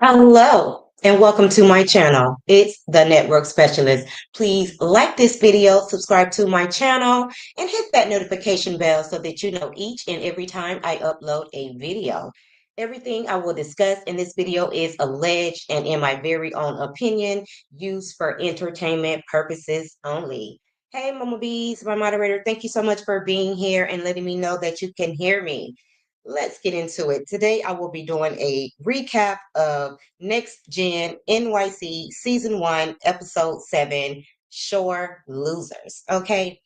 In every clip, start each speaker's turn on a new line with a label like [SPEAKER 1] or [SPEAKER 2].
[SPEAKER 1] Hello and welcome to my channel. It's the Network Specialist. Please like this video, subscribe to my channel, and hit that notification bell so that you know each and every time I upload a video. Everything I will discuss in this video is alleged and in my very own opinion, used for entertainment purposes only. Hey, Mama Bees, my moderator, thank you so much for being here and letting me know that you can hear me. Let's get into it. Today, I will be doing a recap of Next Gen NYC Season 1, Episode 7, Shore Losers. Okay,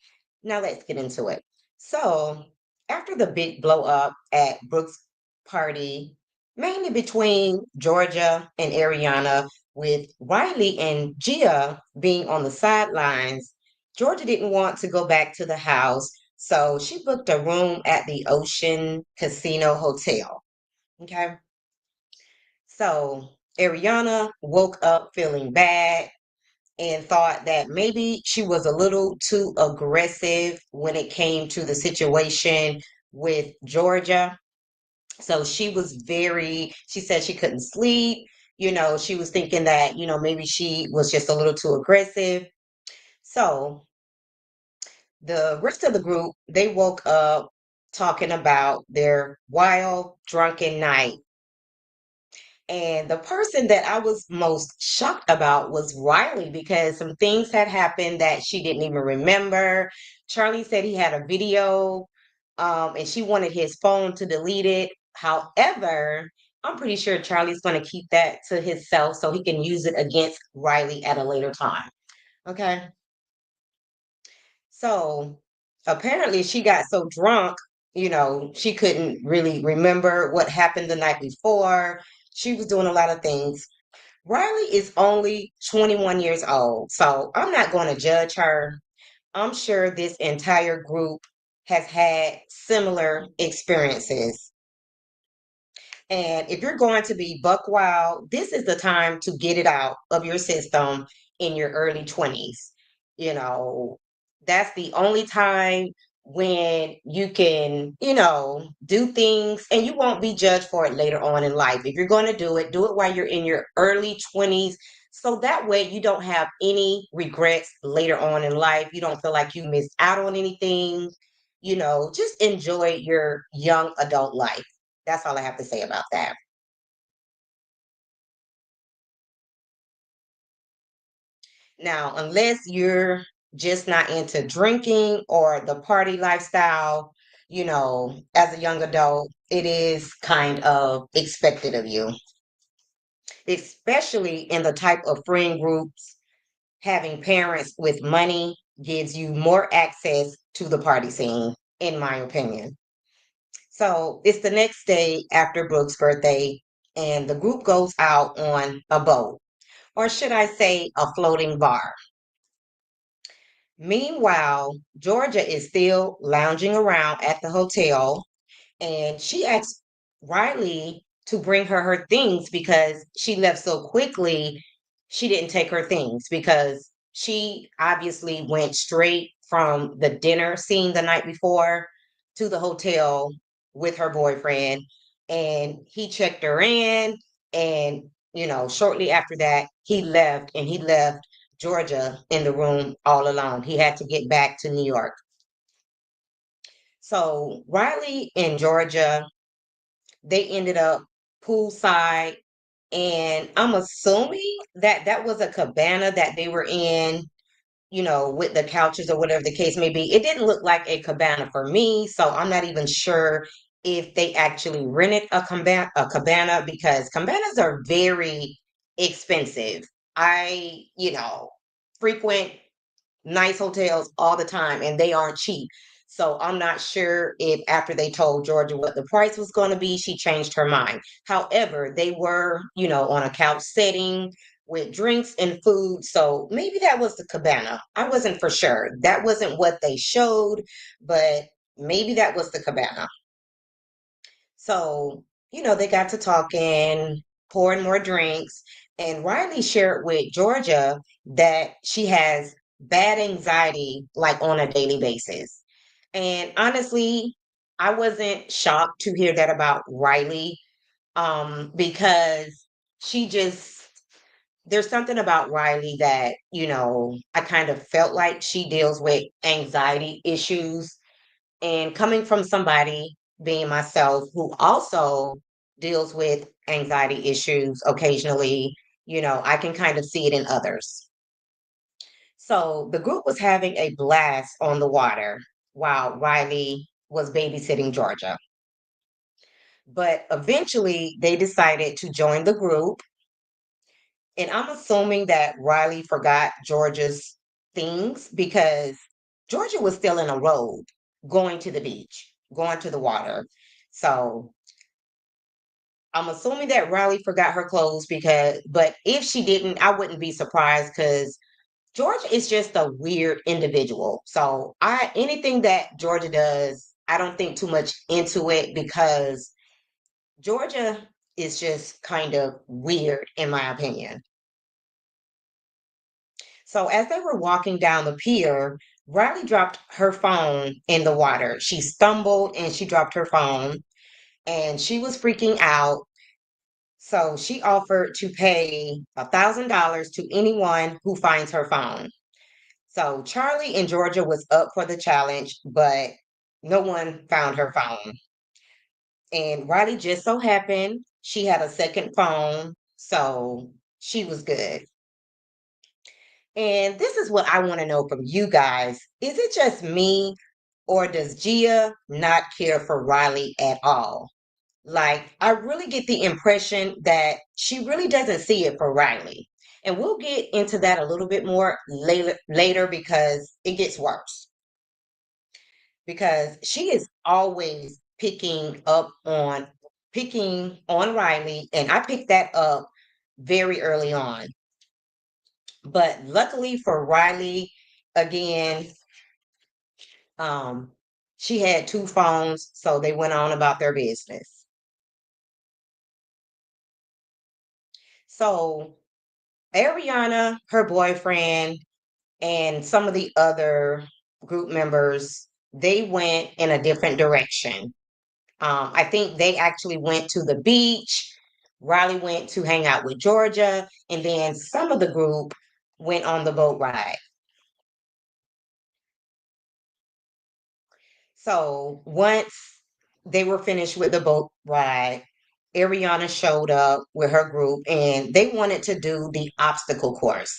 [SPEAKER 1] now let's get into it. So, after the big blow up at Brooks' party, mainly between Georgia and Ariana, with Riley and Gia being on the sidelines, Georgia didn't want to go back to the house, so she booked a room at the Ocean Casino Hotel. Okay. So Ariana woke up feeling bad and thought that maybe she was a little too aggressive when it came to the situation with Georgia. So she said she couldn't sleep. She was thinking that, maybe she was just a little too aggressive. So the rest of the group, they woke up talking about their wild, drunken night. And the person that I was most shocked about was Riley because some things had happened that she didn't even remember. Charlie said he had a video, and she wanted his phone to delete it. However, I'm pretty sure Charlie's going to keep that to himself so he can use it against Riley at a later time. Okay. So apparently she got so drunk, she couldn't really remember what happened the night before. She was doing a lot of things. Riley is only 21 years old, so I'm not going to judge her. I'm sure this entire group has had similar experiences. And if you're going to be buck wild, this is the time to get it out of your system in your early 20s. You know, that's the only time when you can, do things and you won't be judged for it later on in life. If you're going to do it while you're in your early 20s. So that way you don't have any regrets later on in life. You don't feel like you missed out on anything. Just enjoy your young adult life. That's all I have to say about that. Now, unless you're just not into drinking or the party lifestyle, as a young adult, it is kind of expected of you, especially in the type of friend groups. Having parents with money gives you more access to the party scene, in my opinion. So it's the next day after Brooke's birthday, and the group goes out on a boat, or should I say, a floating bar. Meanwhile, Georgia is still lounging around at the hotel, and she asks Riley to bring her things because she left so quickly. She didn't take her things because she obviously went straight from the dinner scene the night before to the hotel with her boyfriend, and he checked her in. And shortly after that, he left Georgia in the room all alone. He had to get back to New York. So Riley and Georgia, they ended up poolside, and I'm assuming that that was a cabana that they were in, with the couches or whatever the case may be. It didn't look like a cabana for me, so I'm not even sure if they actually rented a cabana because cabanas are very expensive. I, frequent nice hotels all the time and they aren't cheap. So I'm not sure if after they told Georgia what the price was going to be, she changed her mind. However, they were, on a couch setting with drinks and food. So maybe that was the cabana. I wasn't for sure. That wasn't what they showed, but maybe that was the cabana. So, they got to talking, pouring more drinks, and Riley shared with Georgia that she has bad anxiety like on a daily basis. And honestly, I wasn't shocked to hear that about Riley, because she just there's something about Riley that, I kind of felt like she deals with anxiety issues. And coming from somebody, being myself, who also deals with anxiety issues occasionally, I can kind of see it in others. So the group was having a blast on the water while Riley was babysitting Georgia. But eventually they decided to join the group. And I'm assuming that Riley forgot Georgia's things because Georgia was still in a robe going to the beach, going to the water. So I'm assuming that Riley forgot her clothes but if she didn't, I wouldn't be surprised because Georgia is just a weird individual. So anything that Georgia does, I don't think too much into it because Georgia is just kind of weird, in my opinion. So as they were walking down the pier, Riley dropped her phone in the water. She stumbled and she dropped her phone and she was freaking out. So she offered to pay $1,000 to anyone who finds her phone. So Charlie and Georgia was up for the challenge, but no one found her phone. And Riley just so happened she had a second phone, so she was good. And this is what I want to know from you guys. Is it just me, or does Gia not care for Riley at all? Like, I really get the impression that she really doesn't see it for Riley. And we'll get into that a little bit more later because it gets worse. Because she is always picking on Riley, and I picked that up very early on. But luckily for Riley, again, um, she had two phones, so they went on about their business. So Ariana, her boyfriend, and some of the other group members, they went in a different direction. I think they actually went to the beach. Riley went to hang out with Georgia, and then some of the group went on the boat ride. So once they were finished with the boat ride, Ariana showed up with her group and they wanted to do the obstacle course.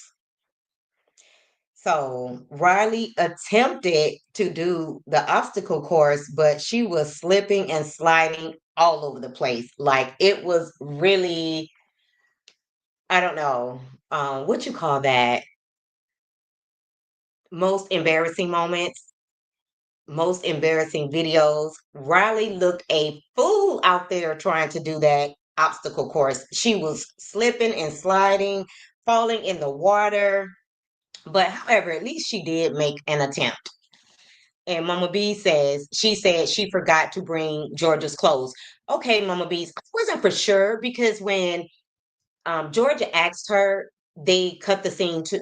[SPEAKER 1] So Riley attempted to do the obstacle course, but she was slipping and sliding all over the place. Like it was really, I don't know, what you call that? Most embarrassing moments, most embarrassing videos. Riley looked a fool out there trying to do that obstacle course. She was slipping and sliding, falling in the water. But however, at least she did make an attempt. And Mama B says, she said she forgot to bring Georgia's clothes. Okay, Mama B, I wasn't for sure because when Georgia asked her, they cut the scene to,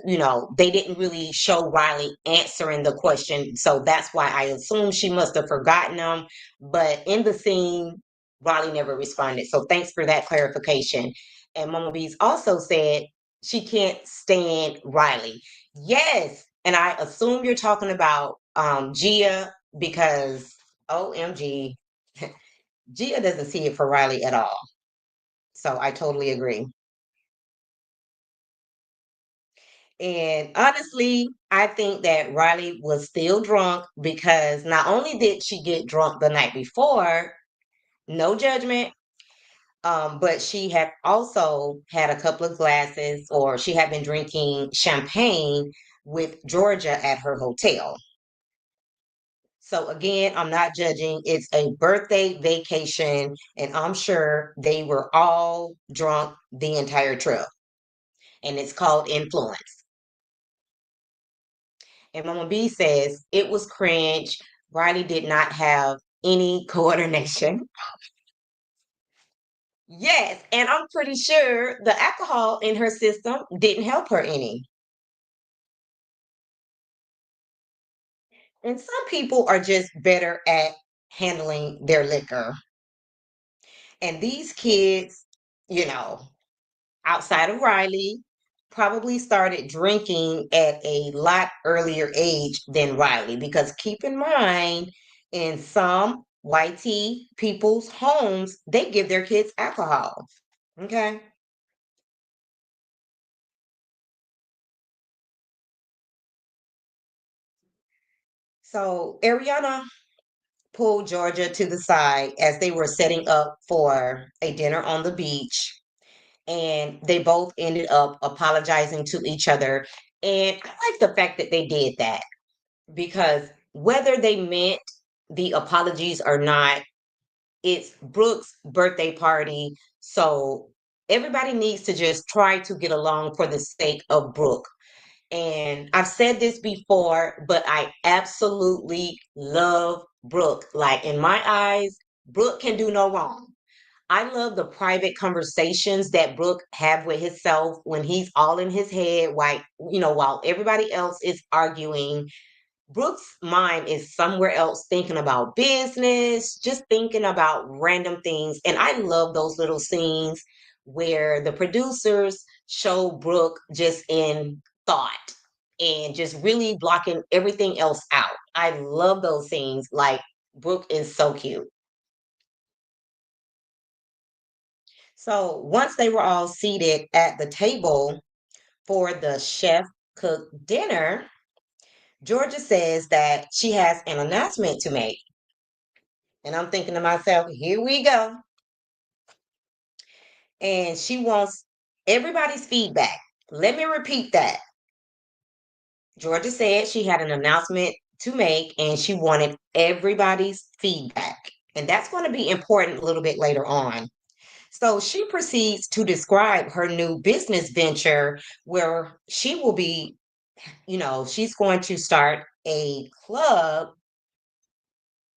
[SPEAKER 1] they didn't really show Riley answering the question. So that's why I assume she must have forgotten them. But in the scene, Riley never responded. So thanks for that clarification. And Mama Bees also said she can't stand Riley. Yes. And I assume you're talking about Gia because OMG, Gia doesn't see it for Riley at all. So I totally agree. And honestly, I think that Riley was still drunk because not only did she get drunk the night before, no judgment, but she had also had a couple of glasses or she had been drinking champagne with Georgia at her hotel. So again, I'm not judging. It's a birthday vacation, and I'm sure they were all drunk the entire trip. And it's called influence. And Mama B says it was cringe. Riley did not have any coordination. Yes, and I'm pretty sure the alcohol in her system didn't help her any. And some people are just better at handling their liquor. And these kids, you know, outside of Riley, probably started drinking at a lot earlier age than Riley. Because keep in mind, in some YT people's homes, they give their kids alcohol. Okay. So Ariana pulled Georgia to the side as they were setting up for a dinner on the beach. And they both ended up apologizing to each other. And I like the fact that they did that because whether they meant the apologies or not, it's Brooke's birthday party. So everybody needs to just try to get along for the sake of Brooke. And I've said this before, but I absolutely love Brooke. Like in my eyes, Brooke can do no wrong. I love the private conversations that Brooke have with himself when he's all in his head, while everybody else is arguing. Brooke's mind is somewhere else thinking about business, just thinking about random things. And I love those little scenes where the producers show Brooke just in thought and just really blocking everything else out. I love those scenes. Like, Brooke is so cute. So once they were all seated at the table for the chef cook dinner, Georgia says that she has an announcement to make. And I'm thinking to myself, here we go. And she wants everybody's feedback. Let me repeat that. Georgia said she had an announcement to make and she wanted everybody's feedback. And that's going to be important a little bit later on. So she proceeds to describe her new business venture where she will be, she's going to start a club.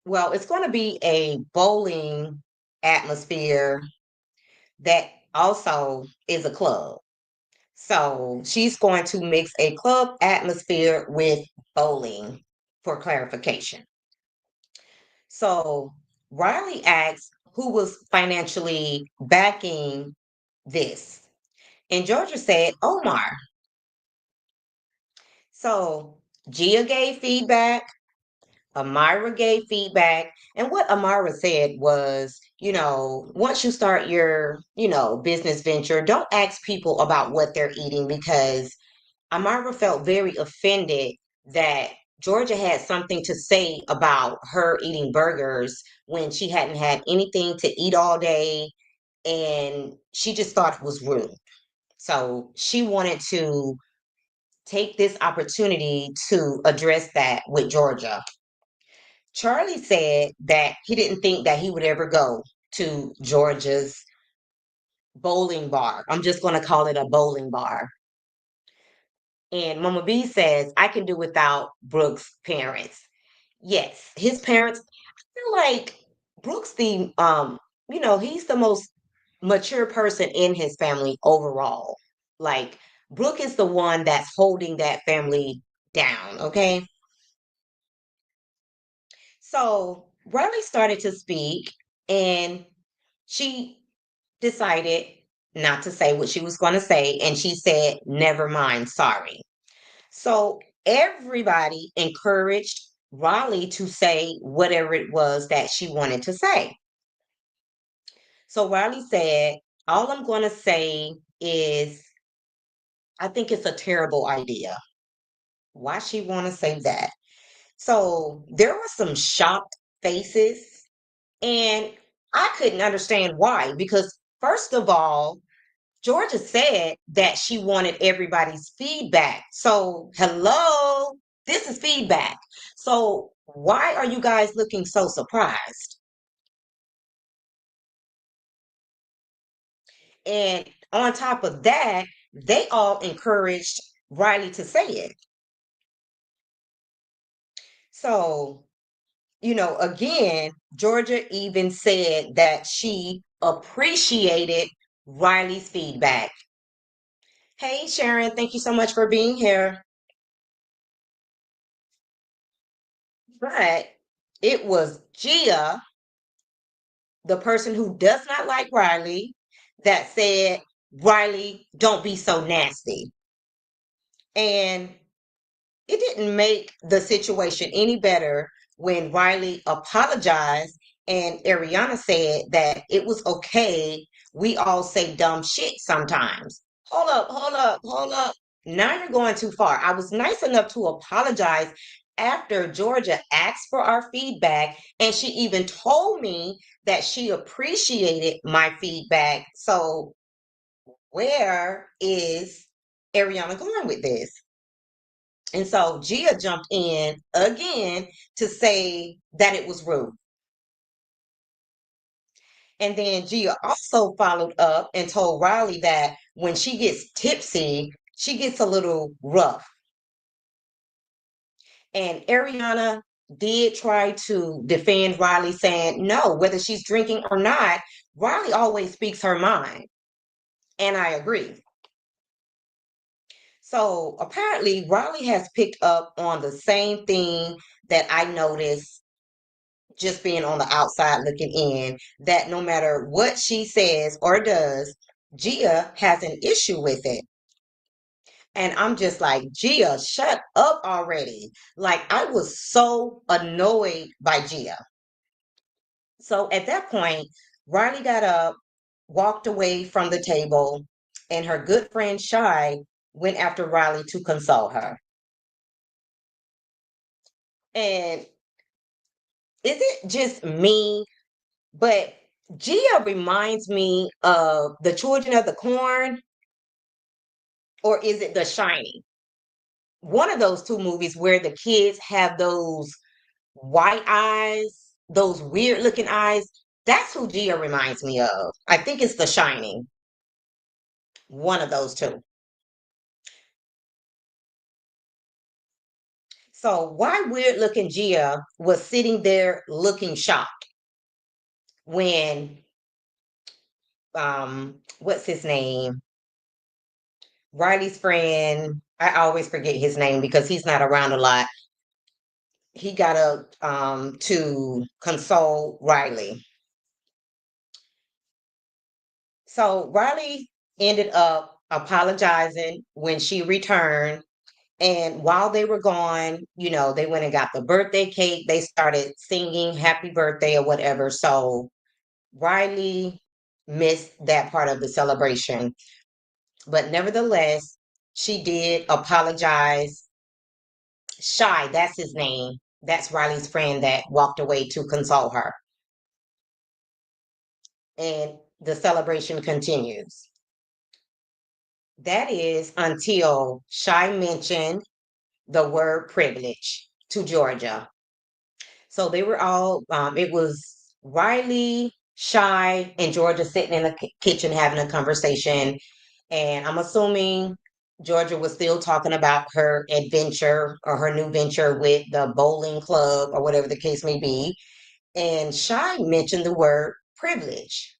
[SPEAKER 1] Well, it's going to be a bowling atmosphere that also is a club. So she's going to mix a club atmosphere with bowling for clarification. So Riley asks who was financially backing this. And Georgia said Omar. So Gia gave feedback, Amira gave feedback, and what Amira said was, once you start your, business venture, don't ask people about what they're eating because Amira felt very offended that Georgia had something to say about her eating burgers when she hadn't had anything to eat all day, and she just thought it was rude. So she wanted to take this opportunity to address that with Georgia. Charlie said that he didn't think that he would ever go to Georgia's bowling bar. I'm just going to call it a bowling bar. And Mama B says, I can do without Brooks' parents. Yes, his parents, I feel like Brooks, he's the most mature person in his family overall. Like, Brooke is the one that's holding that family down, okay? So Riley started to speak and she decided not to say what she was going to say. And she said, never mind, sorry. So everybody encouraged Riley to say whatever it was that she wanted to say. So Riley said, all I'm going to say is, I think it's a terrible idea. Why she want to say that? So there were some shocked faces. And I couldn't understand why, because first of all, Georgia said that she wanted everybody's feedback. So, hello, this is feedback. So, why are you guys looking so surprised? And on top of that, they all encouraged Riley to say it. So, again, Georgia even said that she appreciated Riley's feedback. Hey, Sharon, thank you so much for being here. But it was Gia, the person who does not like Riley, that said, Riley, don't be so nasty. And it didn't make the situation any better when Riley apologized and Ariana said that it was okay. We all say dumb shit sometimes. Hold up, hold up, hold up. Now you're going too far. I was nice enough to apologize after Georgia asked for our feedback, and she even told me that she appreciated my feedback. So, where is Ariana going with this? And so Gia jumped in again to say that it was rude. And then Gia also followed up and told Riley that when she gets tipsy, she gets a little rough. And Ariana did try to defend Riley, saying, no, whether she's drinking or not, Riley always speaks her mind. And I agree. So apparently, Riley has picked up on the same thing that I noticed just being on the outside looking in, that no matter what she says or does, Gia has an issue with it. And I'm just like, Gia, shut up already. Like, I was so annoyed by Gia. So at that point, Riley got up, walked away from the table, and her good friend Shy went after Riley to console her. And is it just me? But Gia reminds me of the Children of the Corn, or is it The Shining? One of those two movies where the kids have those white eyes, those weird looking eyes. That's who Gia reminds me of. I think it's The Shining. One of those two. So why weird looking Gia was sitting there looking shocked when what's his name? Riley's friend, I always forget his name because he's not around a lot. He got up to console Riley. So Riley ended up apologizing when she returned. And while they were gone, they went and got the birthday cake. They started singing happy birthday or whatever. So Riley missed that part of the celebration. But nevertheless, she did apologize. Shy, that's his name. That's Riley's friend that walked away to console her. And the celebration continues. That is until Shy mentioned the word privilege to Georgia. So they were all, it was Riley, Shy, and Georgia sitting in the kitchen having a conversation. And I'm assuming Georgia was still talking about her adventure or her new venture with the bowling club or whatever the case may be. And Shy mentioned the word privilege.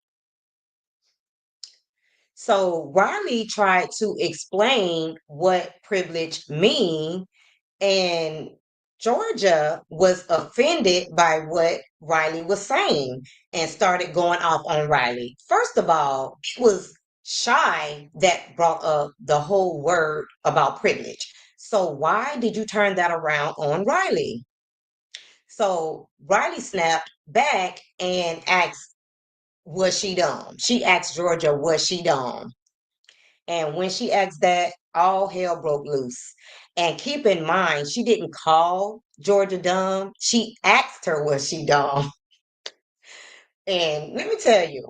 [SPEAKER 1] So Riley tried to explain what privilege mean, and Georgia was offended by what Riley was saying and started going off on Riley. First of all, it was Shy that brought up the whole word about privilege. So why did you turn that around on Riley? So Riley snapped back and asked, was she dumb? She asked Georgia, was she dumb? And when she asked that, all hell broke loose. And keep in mind, she didn't call Georgia dumb. She asked her, was she dumb? And let me tell you,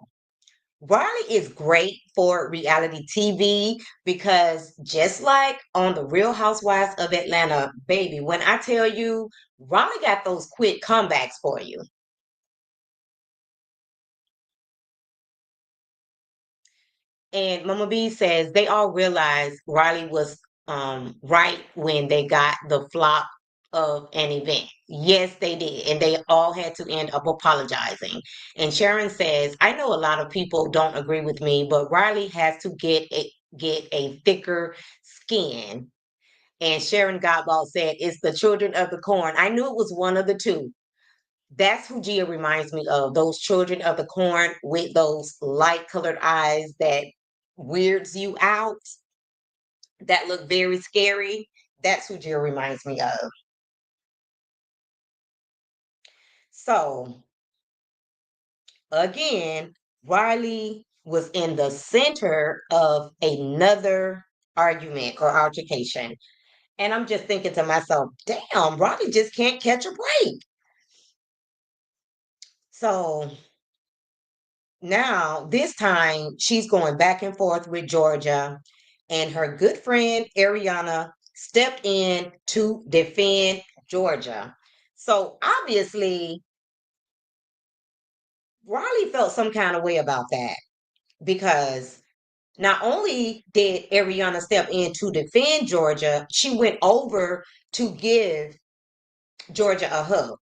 [SPEAKER 1] Riley is great for reality TV because just like on The Real Housewives of Atlanta, baby, when I tell you, Riley got those quick comebacks for you. And Mama B says they all realized Riley was right when they got the flop of an event. Yes, they did. And they all had to end up apologizing. And Sharon says, I know a lot of people don't agree with me, but Riley has to get a thicker skin. And Sharon Godball said, it's the children of the corn. I knew it was one of the two. That's who Gia reminds me of, those children of the corn with those light colored eyes that weirds you out, that look very scary. That's who Jill reminds me of. So again, Riley was in the center of another argument or altercation. And I'm just thinking to myself, damn, Riley just can't catch a break. So now, this time, she's going back and forth with Georgia, and her good friend Ariana stepped in to defend Georgia. So obviously, Riley felt some kind of way about that because not only did Ariana step in to defend Georgia, she went over to give Georgia a hug.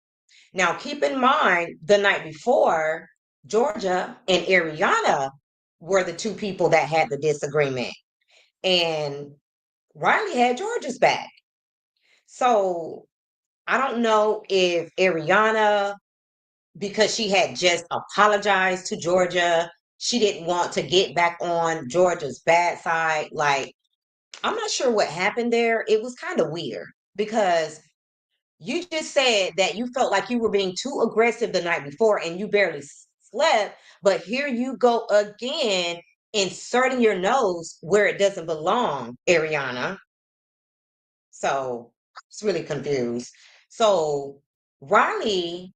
[SPEAKER 1] Now, keep in mind, the night before, Georgia and Ariana were the two people that had the disagreement, and Riley had Georgia's back. So I don't know if Ariana, because she had just apologized to Georgia, she didn't want to get back on Georgia's bad side. Like, I'm not sure what happened there. It was kind of weird because you just said that you felt like you were being too aggressive the night before and you barely slept, but here you go again, inserting your nose where it doesn't belong, Ariana. So it's really confused. So Riley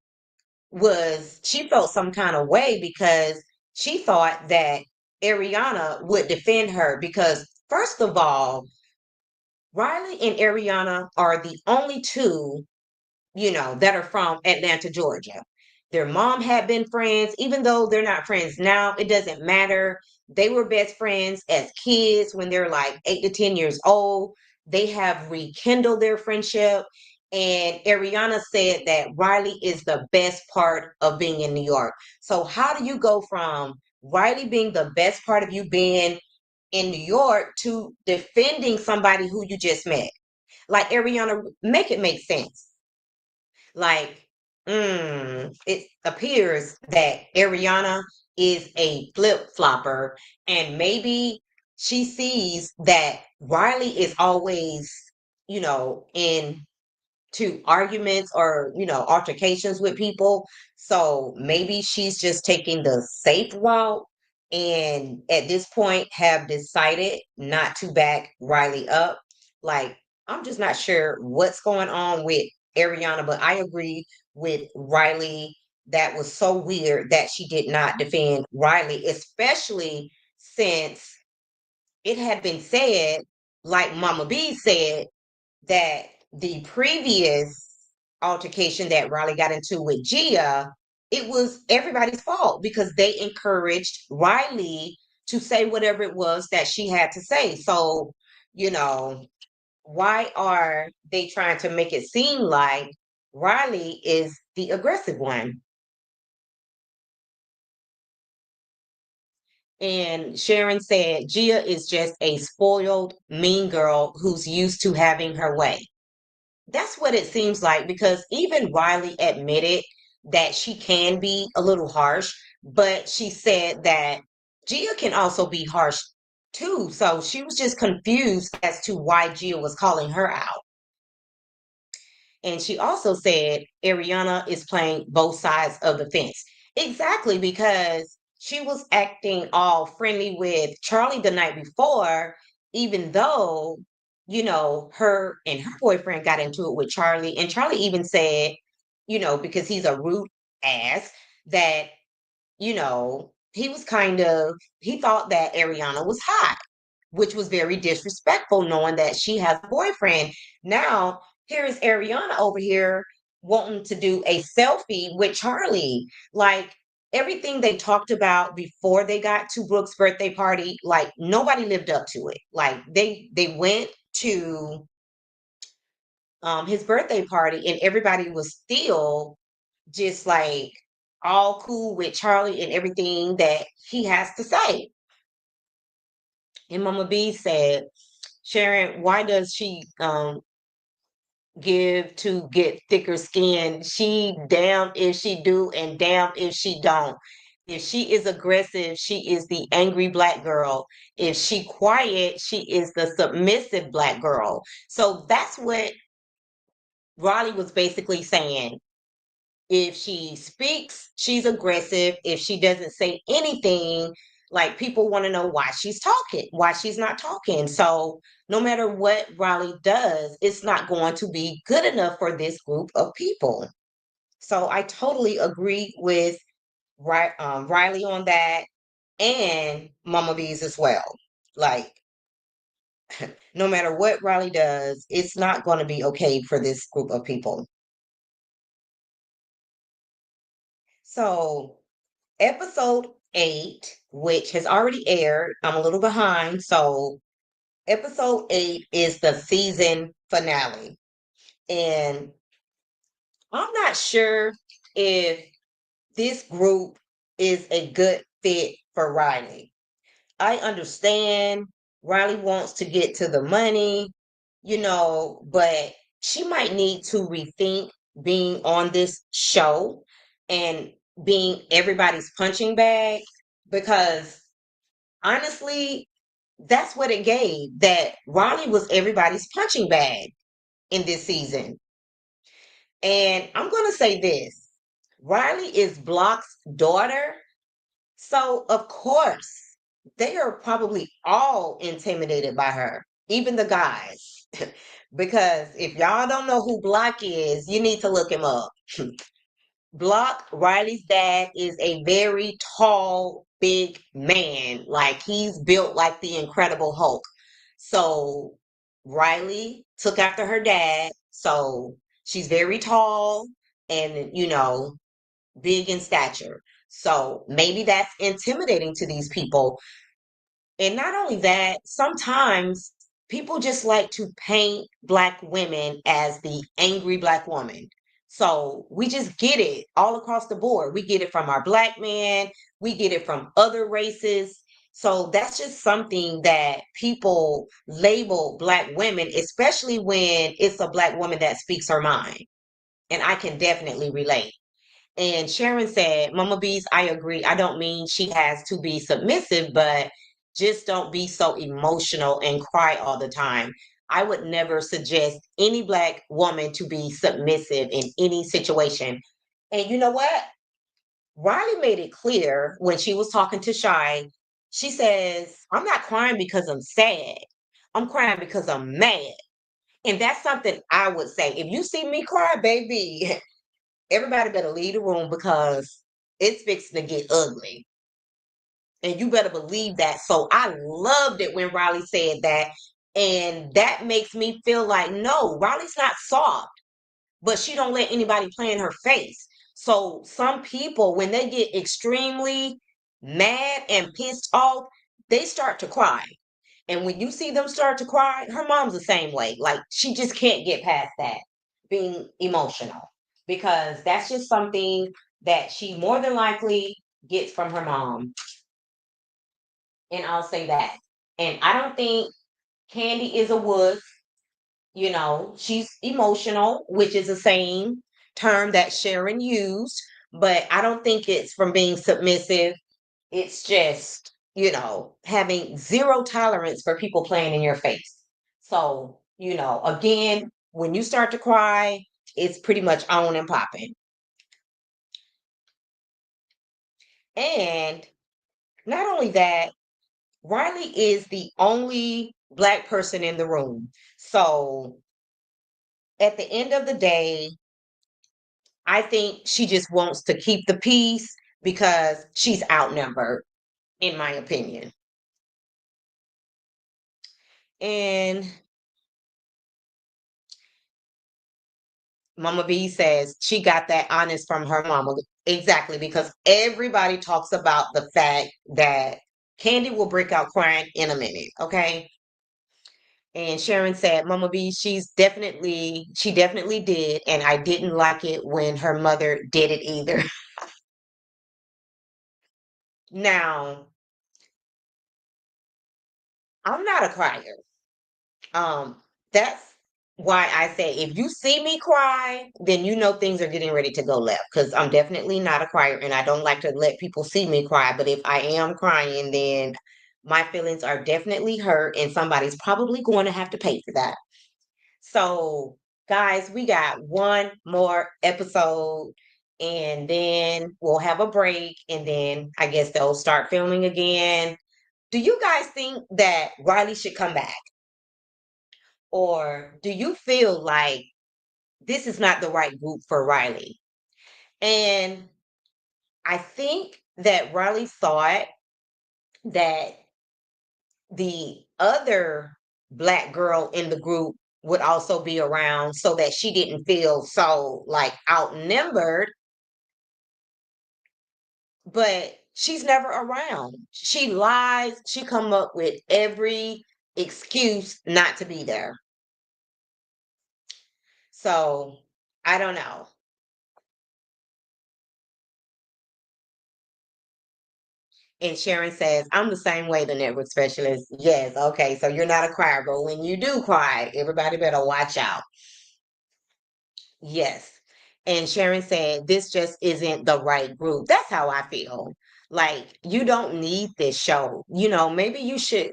[SPEAKER 1] she felt some kind of way because she thought that Ariana would defend her because, first of all, Riley and Ariana are the only two that are from Atlanta, Georgia. Their mom had been friends, even though they're not friends now, it doesn't matter. They were best friends as kids when they're like 8 to 10 years old. They have rekindled their friendship. And Ariana said that Riley is the best part of being in New York. So, how do you go from Riley being the best part of you being in New York to defending somebody who you just met? Like, Ariana, make it make sense. Like, it appears that Ariana is a flip flopper, and maybe she sees that Riley is always, in to arguments or altercations with people. So maybe she's just taking the safe route, and at this point have decided not to back Riley up. Like, I'm just not sure what's going on with Ariana, but I agree with Riley. That was so weird that she did not defend Riley, especially since it had been said, like Mama B said, that the previous altercation that Riley got into with Gia, it was everybody's fault because they encouraged Riley to say whatever it was that she had to say. So, you know, why are they trying to make it seem like Riley is the aggressive one? And Sharon said, Gia is just a spoiled, mean girl who's used to having her way. That's what it seems like because even Riley admitted that she can be a little harsh, but she said that Gia can also be harsh too. So she was just confused as to why Gia was calling her out. And she also said Ariana is playing both sides of the fence. Exactly, because she was acting all friendly with Charlie the night before, even though, her and her boyfriend got into it with Charlie. And Charlie even said, because he's a rude ass, that, he thought that Ariana was hot, which was very disrespectful, knowing that she has a boyfriend. Now, here is Ariana over here wanting to do a selfie with Charlie. Like, everything they talked about before they got to Brooke's birthday party, like nobody lived up to it. Like they went to his birthday party and everybody was still just like all cool with Charlie and everything that he has to say. And Mama B said, Sharon, why does she give to get thicker skin? She damn if she do and damn if she don't. If she is aggressive, she is the angry black girl. If she quiet, she is the submissive black girl. So that's what Riley was basically saying. If she speaks, she's aggressive. If she doesn't say anything, like people want to know why she's talking, why she's not talking. So no matter what Riley does, it's not going to be good enough for this group of people. So I totally agree with Riley on that and Mama Bees as well. Like, no matter what Riley does, it's not going to be okay for this group of people. So episode 8, which has already aired. I'm a little behind. So, episode 8 is the season finale. And I'm not sure if this group is a good fit for Riley. I understand Riley wants to get to the money, but she might need to rethink being on this show and being everybody's punching bag because honestly, that's what it gave that Riley was everybody's punching bag in this season. And I'm going to say this Riley is Block's daughter. So, of course, they are probably all intimidated by her, even the guys. Because if y'all don't know who Block is, you need to look him up. Block, Riley's dad, is a very tall, big man. Like he's built like the Incredible Hulk. So Riley took after her dad. So she's very tall and, big in stature. So maybe that's intimidating to these people. And not only that, sometimes people just like to paint black women as the angry black woman. So we just get it all across the board. We get it from our black men, we get it from other races. So that's just something that people label black women, especially when it's a black woman that speaks her mind. And I can definitely relate. And Sharon said, Mama Bees, I agree. I don't mean she has to be submissive, but just don't be so emotional and cry all the time. I would never suggest any black woman to be submissive in any situation. And you know what? Riley made it clear when she was talking to Shy. She says, I'm not crying because I'm sad. I'm crying because I'm mad. And that's something I would say. If you see me cry, baby, everybody better leave the room because it's fixing to get ugly. And you better believe that. So I loved it when Riley said that. And that makes me feel like, no, Riley's not soft, but she don't let anybody play in her face. So some people, when they get extremely mad and pissed off, they start to cry. And when you see them start to cry, her mom's the same way. Like she just can't get past that, being emotional, because that's just something that she more than likely gets from her mom. And I'll say that. And I don't think Candy is a wuss. She's emotional, which is the same term that Sharon used, but I don't think it's from being submissive. It's just, having zero tolerance for people playing in your face. So, again, when you start to cry, it's pretty much on and popping. And not only that, Riley is the only black person in the room. So at the end of the day, I think she just wants to keep the peace because she's outnumbered, in my opinion. And Mama B says she got that honest from her mama. Exactly, because everybody talks about the fact that Candy will break out crying in a minute, okay? And Sharon said, Mama B, she definitely did. And I didn't like it when her mother did it either. Now, I'm not a crier. Um, that's why I say if you see me cry, then you know things are getting ready to go left. Because I'm definitely not a crier and I don't like to let people see me cry. But if I am crying, then my feelings are definitely hurt and somebody's probably going to have to pay for that. So, guys, we got one more episode and then we'll have a break and then I guess they'll start filming again. Do you guys think that Riley should come back? Or do you feel like this is not the right group for Riley? And I think that Riley thought that the other black girl in the group would also be around so that she didn't feel so like outnumbered, but she's never around. She lies, she come up with every excuse not to be there. So I don't know. And Sharon says, I'm the same way, the network specialist. Yes, okay, so you're not a crier, but when you do cry, everybody better watch out. Yes. And Sharon said, this just isn't the right group. That's how I feel. Like, you don't need this show. Maybe you should,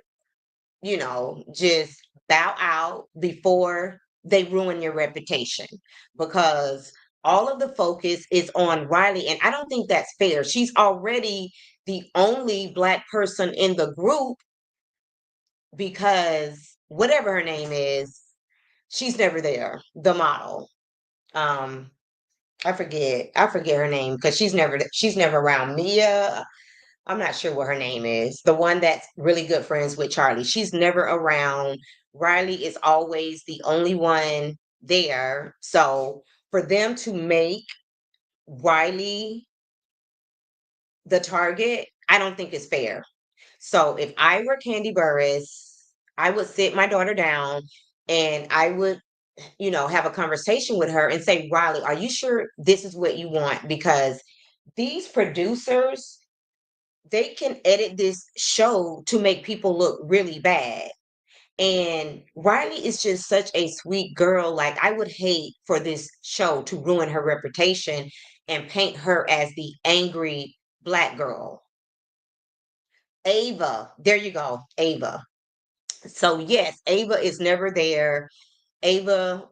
[SPEAKER 1] just bow out before they ruin your reputation because all of the focus is on Riley. And I don't think that's fair. She's already the only black person in the group because whatever her name is, she's never there. The model. Um, I forget her name because she's never around Mia. I'm not sure what her name is. The one that's really good friends with Charlie. She's never around. Riley is always the only one there. So for them to make Riley the target, I don't think is fair. So if I were Candy Burris, I would sit my daughter down and I would, have a conversation with her and say, Riley, are you sure this is what you want? Because these producers, they can edit this show to make people look really bad. And Riley is just such a sweet girl. Like, I would hate for this show to ruin her reputation and paint her as the angry black girl. Ava, there you go, Ava. So, yes, Ava is never there. Ava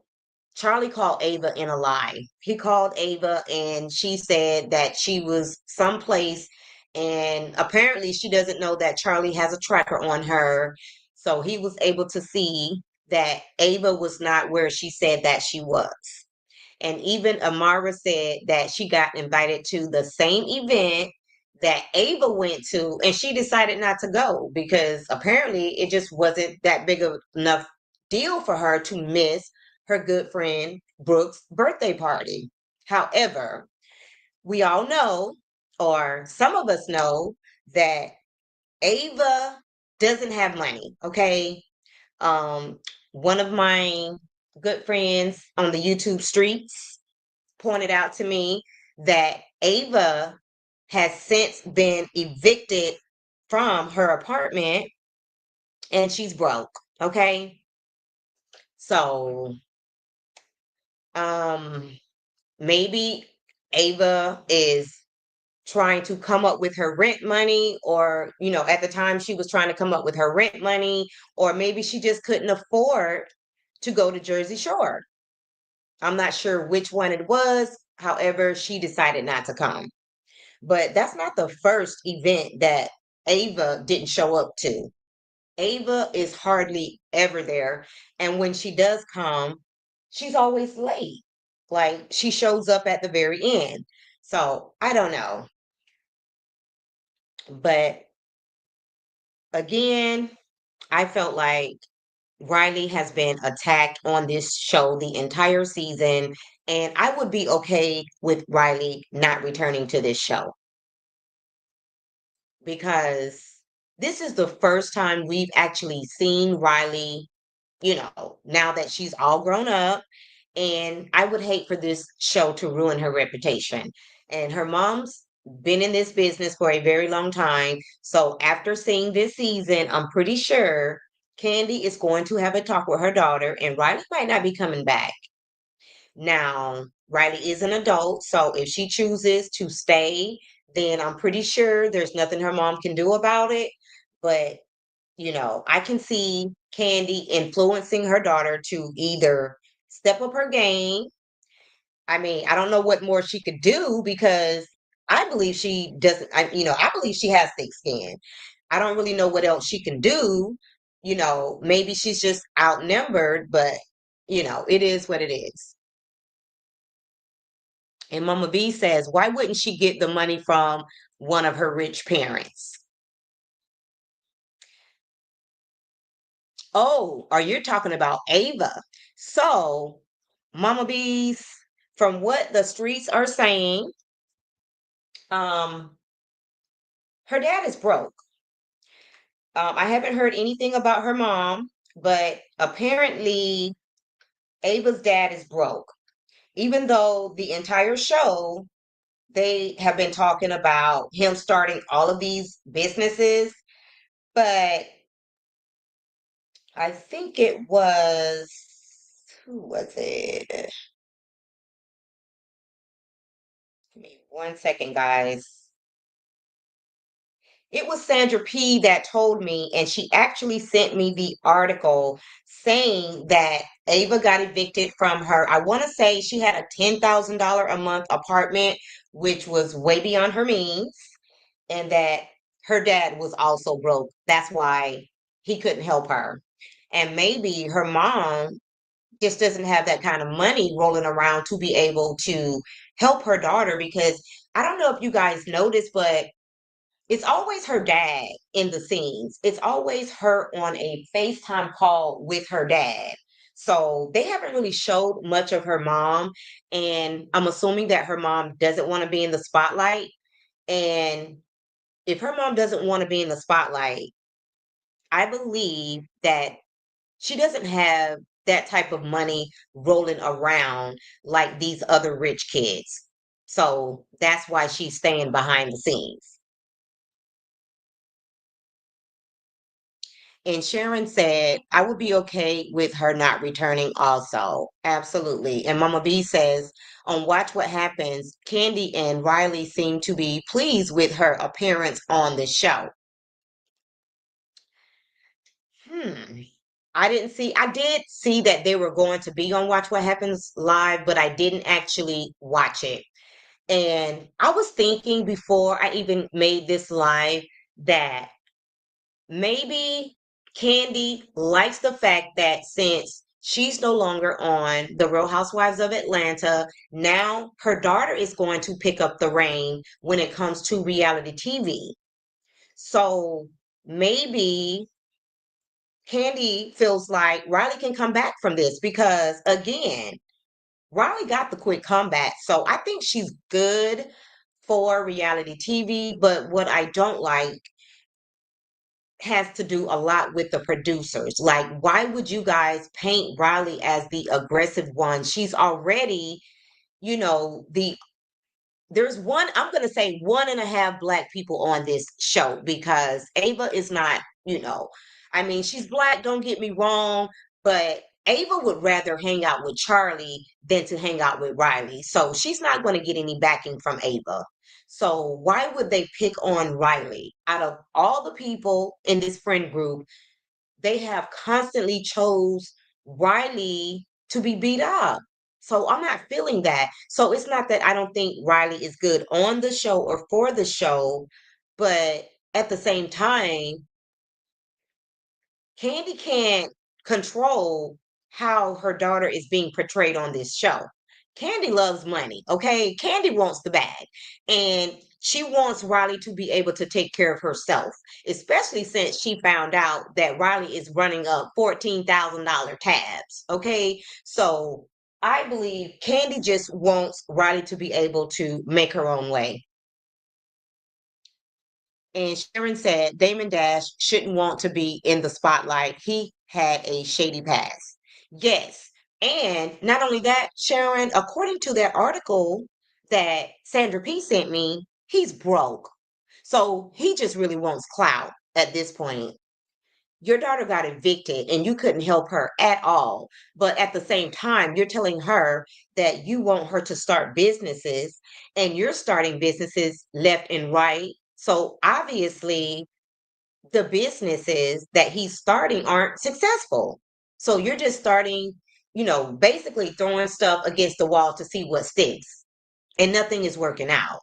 [SPEAKER 1] Charlie called Ava in a lie. He called Ava and she said that she was someplace and apparently she doesn't know that Charlie has a tracker on her. So he was able to see that Ava was not where she said that she was. And even Amara said that she got invited to the same event that Ava went to, and she decided not to go because apparently it just wasn't that big of enough deal for her to miss her good friend Brooke's birthday party. However, we all know, or some of us know, that Ava doesn't have money. Okay. Um, One of my good friends on the YouTube streets pointed out to me that Ava has since been evicted from her apartment and she's broke. Okay. So, um, maybe Ava is trying to come up with her rent money, or, at the time she was trying to come up with her rent money, or maybe she just couldn't afford to go to Jersey Shore. I'm not sure which one it was. However, she decided not to come. But that's not the first event that Ava didn't show up to. Ava is hardly ever there. And when she does come, she's always late. Like she shows up at the very end. So I don't know. But again, I felt like Riley has been attacked on this show the entire season. And I would be okay with Riley not returning to this show because this is the first time we've actually seen Riley, now that she's all grown up. And I would hate for this show to ruin her reputation. And her mom's been in this business for a very long time. So after seeing this season, I'm pretty sure Candy is going to have a talk with her daughter, and Riley might not be coming back. Now, Riley is an adult, so if she chooses to stay, then I'm pretty sure there's nothing her mom can do about it. But, I can see Candy influencing her daughter to either step up her game. I mean, I don't know what more she could do because I believe she doesn't, I believe she has thick skin. I don't really know what else she can do. Maybe she's just outnumbered, but, it is what it is. And Mama B says, why wouldn't she get the money from one of her rich parents? Oh, are you talking about Ava? So, Mama B's, from what the streets are saying, um, her dad is broke. I haven't heard anything about her mom, but apparently Ava's dad is broke. Even though the entire show, they have been talking about him starting all of these businesses, but I think it was, who was it? Give me 1 second, guys. It was Sandra P that told me, and she actually sent me the article saying that Ava got evicted from her. I want to say she had a $10,000 a month apartment, which was way beyond her means, and that her dad was also broke. That's why he couldn't help her. And maybe her mom just doesn't have that kind of money rolling around to be able to help her daughter because I don't know if you guys noticed, but it's always her dad in the scenes. It's always her on a FaceTime call with her dad. So they haven't really showed much of her mom. And I'm assuming that her mom doesn't want to be in the spotlight. And if her mom doesn't want to be in the spotlight, I believe that she doesn't have that type of money rolling around like these other rich kids. So that's why she's staying behind the scenes. And Sharon said, I would be okay with her not returning also. Absolutely. And Mama B says, on Watch What Happens, Candy and Riley seem to be pleased with her appearance on the show. Hmm. I did see that they were going to be on Watch What Happens live, but I didn't actually watch it. And I was thinking before I even made this live that maybe Candy likes the fact that since she's no longer on The Real Housewives of Atlanta, now her daughter is going to pick up the reign when it comes to reality TV. So maybe Candy feels like Riley can come back from this because, again, Riley got the quick comeback. So I think she's good for reality TV. But what I don't like has to do a lot with the producers. Like, why would you guys paint Riley as the aggressive one? She's already, the there's one, I'm going to say one and a half black people on this show because Ava is not, I mean, she's black, don't get me wrong, but Ava would rather hang out with Charlie than to hang out with Riley. So she's not going to get any backing from Ava. So why would they pick on Riley? Out of all the people in this friend group, they have constantly chose Riley to be beat up. So I'm not feeling that. So it's not that I don't think Riley is good on the show or for the show, but at the same time, Candy can't control how her daughter is being portrayed on this show. Candy loves money, okay? Candy wants the bag. And she wants Riley to be able to take care of herself, especially since she found out that Riley is running up $14,000 tabs, okay? So I believe Candy just wants Riley to be able to make her own way. And Sharon said Damon Dash shouldn't want to be in the spotlight. He had a shady past. Yes. And not only that, Sharon, according to that article that Sandra P sent me, he's broke. So he just really wants clout at this point. your daughter got evicted and you couldn't help her at all. But at the same time, you're telling her that you want her to start businesses and you're starting businesses left and right. So obviously, the businesses that he's starting aren't successful. So you're just starting, basically throwing stuff against the wall to see what sticks, and nothing is working out.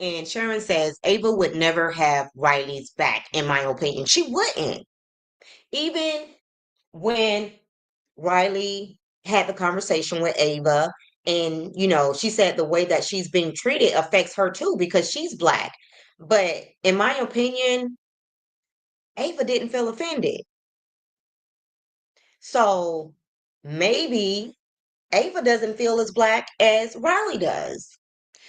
[SPEAKER 1] And Sharon says Ava would never have Riley's back, in my opinion. She wouldn't. Even when Riley had the conversation with Ava, and she said the way that she's being treated affects her too because she's black. But in my opinion, Ava didn't feel offended. So maybe Ava doesn't feel as black as Riley does.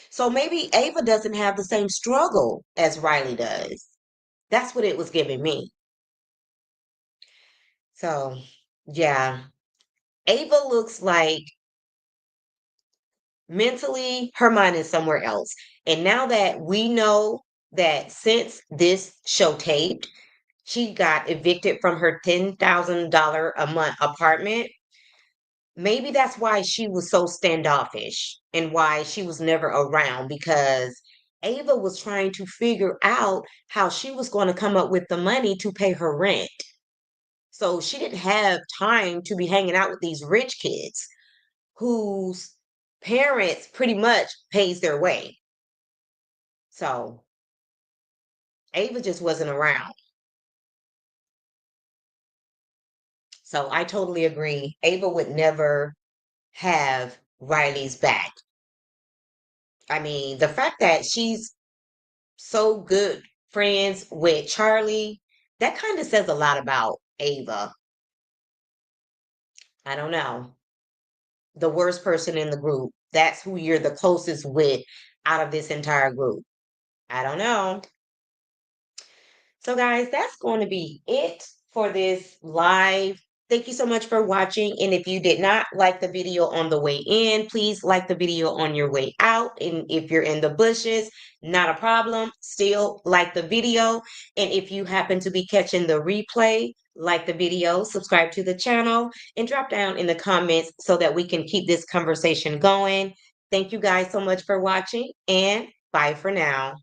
[SPEAKER 1] So maybe Ava doesn't have the same struggle as Riley does. That's what it was giving me. So, yeah, Ava looks like mentally her mind is somewhere else. And now that we know that since this show taped, she got evicted from her $10,000 a month apartment. Maybe that's why she was so standoffish and why she was never around, because Ava was trying to figure out how she was going to come up with the money to pay her rent. So she didn't have time to be hanging out with these rich kids whose parents pretty much pays their way. So Ava just wasn't around. So I totally agree. Ava would never have Riley's back. I mean, the fact that she's so good friends with Charlie, that kind of says a lot about Ava. I don't know. The worst person in the group. That's who you're the closest with out of this entire group. I don't know. So, guys, that's going to be it for this live. Thank you so much for watching. And if you did not like the video on the way in, please like the video on your way out. And if you're in the bushes, not a problem. Still like the video. And if you happen to be catching the replay, like the video, subscribe to the channel, and drop down in the comments so that we can keep this conversation going. Thank you guys so much for watching, and bye for now.